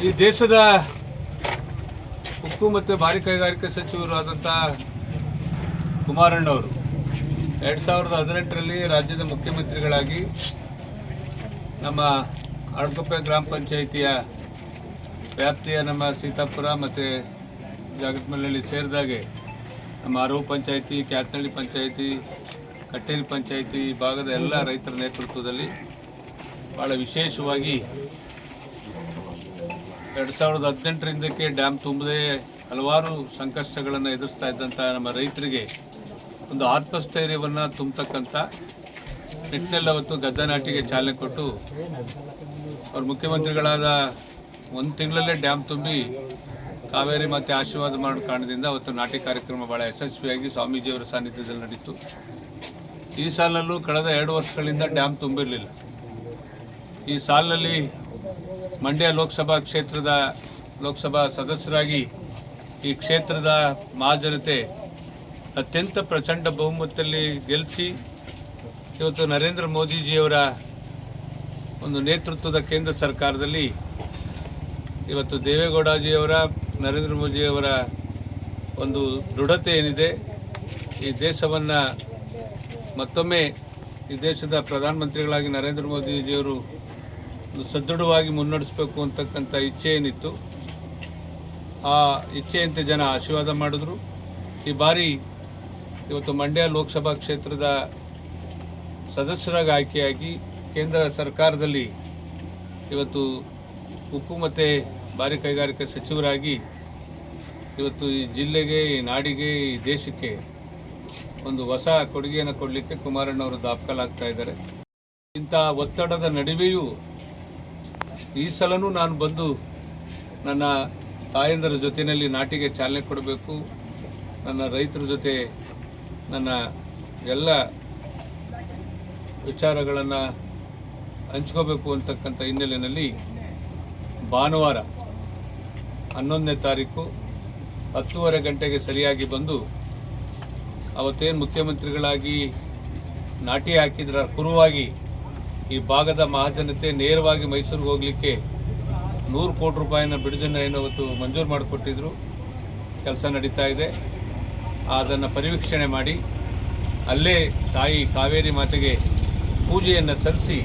ಈ ದೇಶದ ಉಕ್ಕು ಮತ್ತು ಭಾರಿ ಕೈಗಾರಿಕೆ ಸಚಿವರು ಆದಂಥ ಕುಮಾರಣ್ಣವರು 2018ರಲ್ಲಿ ರಾಜ್ಯದ ಮುಖ್ಯಮಂತ್ರಿಗಳಾಗಿ ನಮ್ಮ ಅರಕುಪ್ಪೆ ಗ್ರಾಮ ಪಂಚಾಯಿತಿಯ ವ್ಯಾಪ್ತಿಯ ನಮ್ಮ ಸೀತಾಪುರ ಮತ್ತು ಜಾಗತ್ಮಲ್ಲಹಳ್ಳಿ ಸೇರಿದಾಗೆ ನಮ್ಮ ಅರವು ಪಂಚಾಯಿತಿ, ಕ್ಯಾತನಹಳ್ಳಿ ಪಂಚಾಯಿತಿ, ಕಟ್ಟೇರಿ ಪಂಚಾಯಿತಿ ಭಾಗದ ಎಲ್ಲ ರೈತರ ನೇತೃತ್ವದಲ್ಲಿ ಭಾಳ ವಿಶೇಷವಾಗಿ 2018ರಿಂದಕ್ಕೆ ಡ್ಯಾಮ್ ತುಂಬದೆ ಹಲವಾರು ಸಂಕಷ್ಟಗಳನ್ನು ಎದುರಿಸ್ತಾ ಇದ್ದಂಥ ನಮ್ಮ ರೈತರಿಗೆ ಒಂದು ಆತ್ಮಸ್ಥೈರ್ಯವನ್ನು ತುಂಬತಕ್ಕಂಥ ನಿಟ್ಟಿನಲ್ಲಿ ಅವತ್ತು ಗದ್ದೆ ನಾಟಿಗೆ ಚಾಲನೆ ಕೊಟ್ಟು ಅವ್ರ ಮುಖ್ಯಮಂತ್ರಿಗಳಾದ ಒಂದು ತಿಂಗಳಲ್ಲೇ ಡ್ಯಾಮ್ ತುಂಬಿ ಕಾವೇರಿ ಮತ್ತು ಆಶೀರ್ವಾದ ಮಾಡೋ ಕಾರಣದಿಂದ ಅವತ್ತು ನಾಟಿ ಕಾರ್ಯಕ್ರಮ ಭಾಳ ಯಶಸ್ವಿಯಾಗಿ ಸ್ವಾಮೀಜಿಯವರ ಸಾನ್ನಿಧ್ಯದಲ್ಲಿ ನಡೀತು. ಈ ಸಾಲಲ್ಲೂ ಕಳೆದ 2 ವರ್ಷಗಳಿಂದ ಡ್ಯಾಮ್ ತುಂಬಿರಲಿಲ್ಲ. ಈ ಸಾಲಿನಲ್ಲಿ ಮಂಡ್ಯ ಲೋಕಸಭಾ ಕ್ಷೇತ್ರದ ಲೋಕಸಭಾ ಸದಸ್ಯರಾಗಿ ಈ ಕ್ಷೇತ್ರದ ಮಹಾಜನತೆ ಅತ್ಯಂತ ಪ್ರಚಂಡ ಬಹುಮತದಲ್ಲಿ ಗೆಲ್ಲಿಸಿ ಇವತ್ತು ನರೇಂದ್ರ ಮೋದಿಜಿಯವರ ಒಂದು ನೇತೃತ್ವದ ಕೇಂದ್ರ ಸರ್ಕಾರದಲ್ಲಿ ಇವತ್ತು ದೇವೇಗೌಡಜಿಯವರ ನರೇಂದ್ರ ಮೋದಿಯವರ ಒಂದು ದೃಢತೆ ಏನಿದೆ, ಈ ದೇಶವನ್ನು ಮತ್ತೊಮ್ಮೆ ಈ ದೇಶದ ಪ್ರಧಾನಮಂತ್ರಿಗಳಾಗಿ ನರೇಂದ್ರ ಮೋದಿಜಿಯವರು ಸದೃಢವಾಗಿ ಮುನ್ನಡೆಸಬೇಕು ಅಂತಕ್ಕಂಥ ಇಚ್ಛೆ ಏನಿತ್ತು, ಆ ಇಚ್ಛೆಯಂತೆ ಜನ ಆಶೀರ್ವಾದ ಮಾಡಿದ್ರು. ಈ ಬಾರಿ ಇವತ್ತು ಮಂಡ್ಯ ಲೋಕಸಭಾ ಕ್ಷೇತ್ರದ ಸದಸ್ಯರಾಗಿ ಆಯ್ಕೆಯಾಗಿ ಕೇಂದ್ರ ಸರ್ಕಾರದಲ್ಲಿ ಇವತ್ತು ಉಕ್ಕು ಮತ್ತು ಭಾರಿ ಕೈಗಾರಿಕೆ ಸಚಿವರಾಗಿ ಇವತ್ತು ಈ ಜಿಲ್ಲೆಗೆ, ಈ ನಾಡಿಗೆ, ಈ ದೇಶಕ್ಕೆ ಒಂದು ಹೊಸ ಕೊಡುಗೆಯನ್ನು ಕೊಡಲಿಕ್ಕೆ ಕುಮಾರಣ್ಣವರು ದಾಖಲಾಗ್ತಾ ಇದ್ದಾರೆ. ಇಂಥ ಒತ್ತಡದ ನಡುವೆಯೂ ಈ ಸಲನೂ ನಾನು ಬಂದು ನನ್ನ ತಾಯಂದರ ಜೊತೆಯಲ್ಲಿ ನಾಟಿಗೆ ಚಾಲನೆ ಕೊಡಬೇಕು, ನನ್ನ ರೈತರ ಜೊತೆ ನನ್ನ ಎಲ್ಲ ವಿಚಾರಗಳನ್ನು ಹಂಚ್ಕೋಬೇಕು ಅಂತಕ್ಕಂಥ ಹಿನ್ನೆಲೆಯಲ್ಲಿ ಭಾನುವಾರ 11ನೇ ತಾರೀಕು 10:30 ಗಂಟೆಗೆ ಸರಿಯಾಗಿ ಬಂದು ಅವತ್ತೇನು ಮುಖ್ಯಮಂತ್ರಿಗಳಾಗಿ ನಾಟಿ ಹಾಕಿದ್ರ ಕುರುವಾಗಿ ಈ ಭಾಗದ ಮಹಾಜನತೆ ನೇರವಾಗಿ ಮೈಸೂರಿಗೆ ಹೋಗಲಿಕ್ಕೆ 100 ಕೋಟಿ ರೂಪಾಯಿನ ಬಿಡುಗಡೆಯನ್ನು ಏನು ಅವತ್ತು ಮಂಜೂರು ಮಾಡಿಕೊಟ್ಟಿದ್ರು. ಕೆಲಸ ನಡೀತಾ ಇದೆ. ಅದನ್ನು ಪರಿವೀಕ್ಷಣೆ ಮಾಡಿ ಅಲ್ಲೇ ತಾಯಿ ಕಾವೇರಿ ಮಾತೆಗೆ ಪೂಜೆಯನ್ನು ಸಲ್ಲಿಸಿ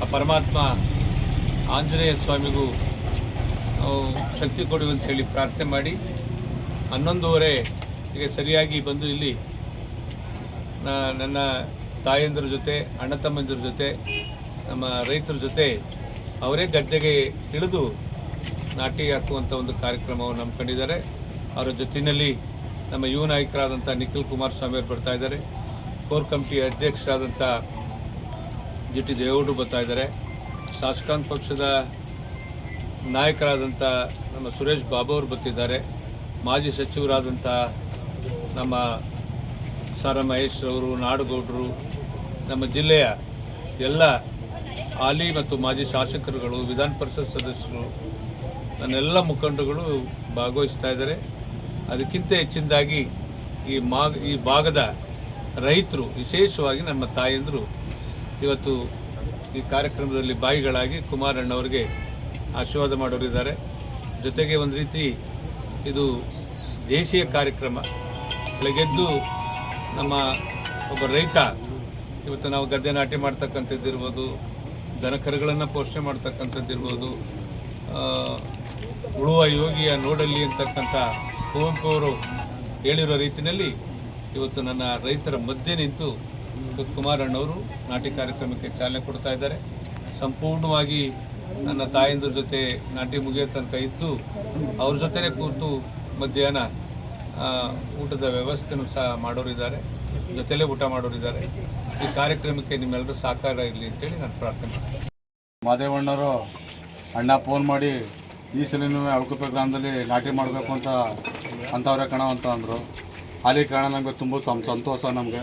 ಆ ಪರಮಾತ್ಮ ಆಂಜನೇಯ ಸ್ವಾಮಿಗೂ ಶಕ್ತಿ ಕೊಡು ಅಂತ ಹೇಳಿ ಪ್ರಾರ್ಥನೆ ಮಾಡಿ 11:30ಗೆ ಸರಿಯಾಗಿ ಬಂದು ಇಲ್ಲಿ ನನ್ನ ತಾಯಂದಿರ ಜೊತೆ, ಅಣ್ಣ ತಮ್ಮಂದಿರ ಜೊತೆ, ನಮ್ಮ ರೈತರ ಜೊತೆ ಅವರೇ ಗದ್ದೆಗೆ ಇಳಿದು ನಾಟಿ ಹಾಕುವಂಥ ಒಂದು ಕಾರ್ಯಕ್ರಮವನ್ನು ಹಮ್ಮಿಕೊಂಡಿದ್ದಾರೆ. ಅವರ ಜೊತೆಯಲ್ಲಿ ನಮ್ಮ ಯುವ ನಾಯಕರಾದಂಥ ನಿಖಿಲ್ ಕುಮಾರಸ್ವಾಮಿ ಅವರು ಬರ್ತಾ ಇದ್ದಾರೆ. ಕೋರ್ ಕಮಿಟಿ ಅಧ್ಯಕ್ಷರಾದಂಥ ಜಿ.ಟಿ. ದೇವೇಗೌಡರು ಬರ್ತಾ ಇದ್ದಾರೆ. ಶಾಸಕಾಂಗ ಪಕ್ಷದ ನಾಯಕರಾದಂಥ ನಮ್ಮ ಸುರೇಶ್ ಬಾಬು ಅವರು ಬರ್ತಿದ್ದಾರೆ. ಮಾಜಿ ಸಚಿವರಾದಂಥ ನಮ್ಮ ಸಾರಾ ಮಹೇಶ್ ಅವರು, ನಾಡಗೌಡರು, ನಮ್ಮ ಜಿಲ್ಲೆಯ ಎಲ್ಲ ಹಾಲಿ ಮತ್ತು ಮಾಜಿ ಶಾಸಕರುಗಳು, ವಿಧಾನ ಪರಿಷತ್ ಸದಸ್ಯರು, ನನ್ನೆಲ್ಲ ಮುಖಂಡರುಗಳು ಭಾಗವಹಿಸ್ತಾ ಇದ್ದಾರೆ. ಅದಕ್ಕಿಂತ ಹೆಚ್ಚಿನದಾಗಿ ಈ ಭಾಗದ ರೈತರು, ವಿಶೇಷವಾಗಿ ನಮ್ಮ ತಾಯಂದರು ಇವತ್ತು ಈ ಕಾರ್ಯಕ್ರಮದಲ್ಲಿ ಭಾಗಿಗಳಾಗಿ ಕುಮಾರಣ್ಣವರಿಗೆ ಆಶೀರ್ವಾದ ಮಾಡೋರಿದ್ದಾರೆ. ಜೊತೆಗೆ ಒಂದು ರೀತಿ ಇದು ದೇಶೀಯ ಕಾರ್ಯಕ್ರಮ. ಬೆಳಗ್ಗೆದ್ದು ನಮ್ಮ ಒಬ್ಬ ರೈತ ಇವತ್ತು ನಾವು ಗದ್ದೆ ನಾಟಿ ಮಾಡ್ತಕ್ಕಂಥದ್ದಿರ್ಬೋದು, ದನಕರುಗಳನ್ನು ಪೋಷಣೆ ಮಾಡ್ತಕ್ಕಂಥದ್ದಿರ್ಬೋದು, ಉಳುವ ಯೋಗಿಯ ನೋಡಲ್ಲಿ ಅಂತಕ್ಕಂಥ ಕುವೆಂಪು ಅವರು ಹೇಳಿರೋ ರೀತಿಯಲ್ಲಿ ಇವತ್ತು ನನ್ನ ರೈತರ ಮಧ್ಯೆ ನಿಂತು ಕುಮಾರಣ್ಣವರು ನಾಟಿ ಕಾರ್ಯಕ್ರಮಕ್ಕೆ ಚಾಲನೆ ಕೊಡ್ತಾ ಇದ್ದಾರೆ. ಸಂಪೂರ್ಣವಾಗಿ ನನ್ನ ತಾಯಂದ್ರ ಜೊತೆ ನಾಟಿ ಮುಗಿಯೋ ತನಕ ಇದ್ದು ಅವ್ರ ಜೊತೆನೇ ಕೂತು ಮಧ್ಯಾಹ್ನ ಊಟದ ವ್ಯವಸ್ಥೆನೂ ಸಹ ಮಾಡೋರಿದ್ದಾರೆ, ಜೊತೆಲೇ ಊಟ ಮಾಡೋರಿದ್ದಾರೆ. ಈ ಕಾರ್ಯಕ್ರಮಕ್ಕೆ ನಿಮ್ಮೆಲ್ಲರೂ ಸಹಕಾರ ಇರಲಿ ಅಂತೇಳಿ ನಾನು ಪ್ರಾರ್ಥನೆ ಮಾಡ್ತೀನಿ. ಮಾದೇವಣ್ಣವರು ಅಣ್ಣ ಫೋನ್ ಮಾಡಿ ಈ ಸಲಿನೂ ಅಳಕುಪ್ಪೆ ಗ್ರಾಮದಲ್ಲಿ ನಾಟಿ ಮಾಡಬೇಕು ಅಂತವ್ರೆ ಕಣ ಅಂತ ಅಂದರು. ಅಲ್ಲಿ ಕಾರಣ ನಮಗೆ ತುಂಬ ಸಂತೋಷ. ನಮಗೆ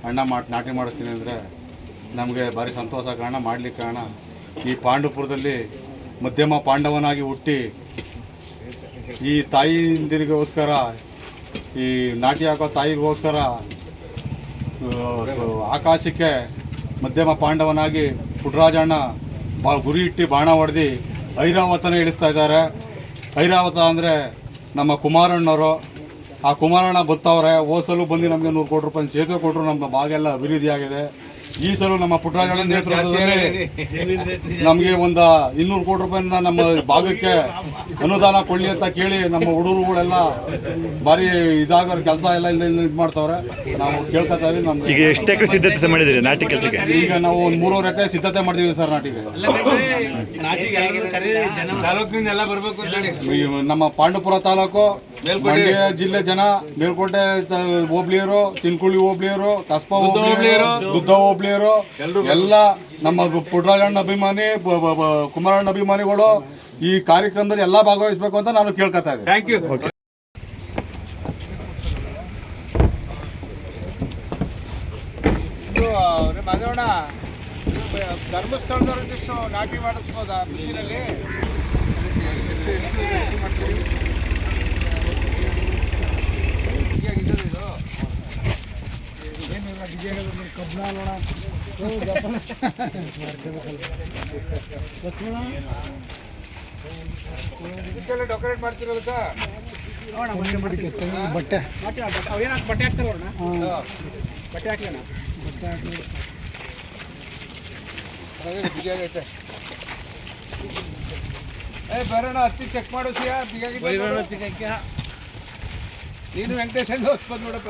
ಅಣ್ಣ ನಾಟಿ ಮಾಡಿಸ್ತೀನಿ ಅಂದರೆ ನಮಗೆ ಭಾರಿ ಸಂತೋಷ. ಕಾರಣ ಮಾಡಲಿಕ್ಕೆ ಕಾರಣ ಈ ಪಾಂಡುಪುರದಲ್ಲಿ ಮಧ್ಯಮ ಪಾಂಡವನಾಗಿ ಹುಟ್ಟಿ ಈ ತಾಯಿಂದಿರಿಗೋಸ್ಕರ, ಈ ನಾಟಿ ಹಾಕೋ ತಾಯಿಗೋಸ್ಕರ ಆಕಾಶಕ್ಕೆ ಮಧ್ಯಮ ಪಾಂಡವನಾಗಿ ಪುಟ್ಟರಾಜಣ್ಣ ಗುರಿ ಇಟ್ಟು ಬಾಣ ಹೊಡೆದು ಐರಾವತನೇ ಇಳಿಸ್ತಾ ಇದ್ದಾರೆ. ಐರಾವತ ಅಂದರೆ ನಮ್ಮ ಕುಮಾರಣ್ಣವರು. ಆ ಕುಮಾರಣ್ಣ ಬರ್ತಾವ್ರೆ. ಹೋಸಲು ಬಂದು ನಮಗೆ 100 ಕೋಟಿ ರೂಪಾಯಿ ಸೇತುವೆ ಕೊಟ್ಟರು. ನಮ್ಮ ಭಾಗೆಲ್ಲ ಅಭಿವೃದ್ಧಿಯಾಗಿದೆ. ಈ ಸಲ ನಮ್ಮ ಪುಟ್ಟರಾಜಣ್ಣ ನೇತೃತ್ವದಲ್ಲಿ ನಮಗೆ ಒಂದು 200 ಕೋಟಿ ರೂಪಾಯಿನ ನಮ್ಮ ಭಾಗಕ್ಕೆ ಅನುದಾನ ಕೊಡಲಿ ಅಂತ ಕೇಳಿ ನಮ್ಮ ಹುಡುಗರುಗಳೆಲ್ಲ ಭಾರಿ ಇದಾಗ ಕೆಲಸ ಎಲ್ಲ ಇದು ಮಾಡ್ತಾವ್ರೆ. ನಾವು ಕೇಳ್ಕೊತಾ ಇದ್ದೀವಿ. ನಮ್ಗೆ ಈಗ ಎಷ್ಟು ಎಕರೆ ಸಿದ್ಧತೆ ಮಾಡಿದ್ದೀರಿ ನಾಟಿ ಕೆಲಸಕ್ಕೆ? ಈಗ ನಾವು ಒಂದು 3.5 ಎಕರೆ ಸಿದ್ಧತೆ ಮಾಡಿದ್ದೀವಿ ಸರ್ ನಾಟಿಗೆ. ಈ ನಮ್ಮ ಪಾಂಡವಪುರ ತಾಲೂಕು, ಮಂಡ್ಯ ಜಿಲ್ಲೆ ಜನ, ಮೇಲ್ಕೋಟೆ ಹೋಬ್ಳಿಯರು, ತಿನ್ಕುಳಿ ಹೋಬ್ಳಿಯರು, ಕಸ್ಬಾ ಹೋಬ್ಳಿಯರು, ದುದ್ದ ಹೋಬ್ಳಿಯರು ಎಲ್ಲ ನಮ್ಮ ಪುಟ್ಟರಾಜಣ್ಣ ಅಭಿಮಾನಿ, ಕುಮಾರಣ್ಣ ಅಭಿಮಾನಿಗಳು ಈ ಕಾರ್ಯಕ್ರಮದಲ್ಲಿ ಎಲ್ಲ ಭಾಗವಹಿಸಬೇಕು ಅಂತ ನಾನು ಕೇಳ್ಕೊತಾ ಇದ್ದೀನಿ. Thank you. ಮಾಧವಣ್ಣ, ಧರ್ಮಸ್ಥಳದವರಿಷ್ಟು ನಾಟಿ ಮಾಡಿಸ್ಬೋದಾ ಮಿಷಿನಲ್ಲಿ? ಡೆಕೋರೇಟ್ ಮಾಡ್ತಿರಲ್ಲ ಬಟ್ಟೆ ಬಟ್ಟೆ ಹಾಕ್ತಾರಣ್ಣ. ಬಟ್ಟೆ ಹಾಕ್ಲಣ್ಣ. ಬಟ್ಟೆ ಹಾಕಿ ಬಿಗಿಯಾಗೈತೆ. ಬರೋಣ, ಹತ್ತಿ ಚೆಕ್ ಮಾಡಿಸಿಯಾ? ಬಿಗಿಯಾಗಿದೆ. ನೀನು ವೆಂಕಟೇಶ್ ಅಂತ ಹೊತ್ಕೊಂಡು ನೋಡಪ್ಪ.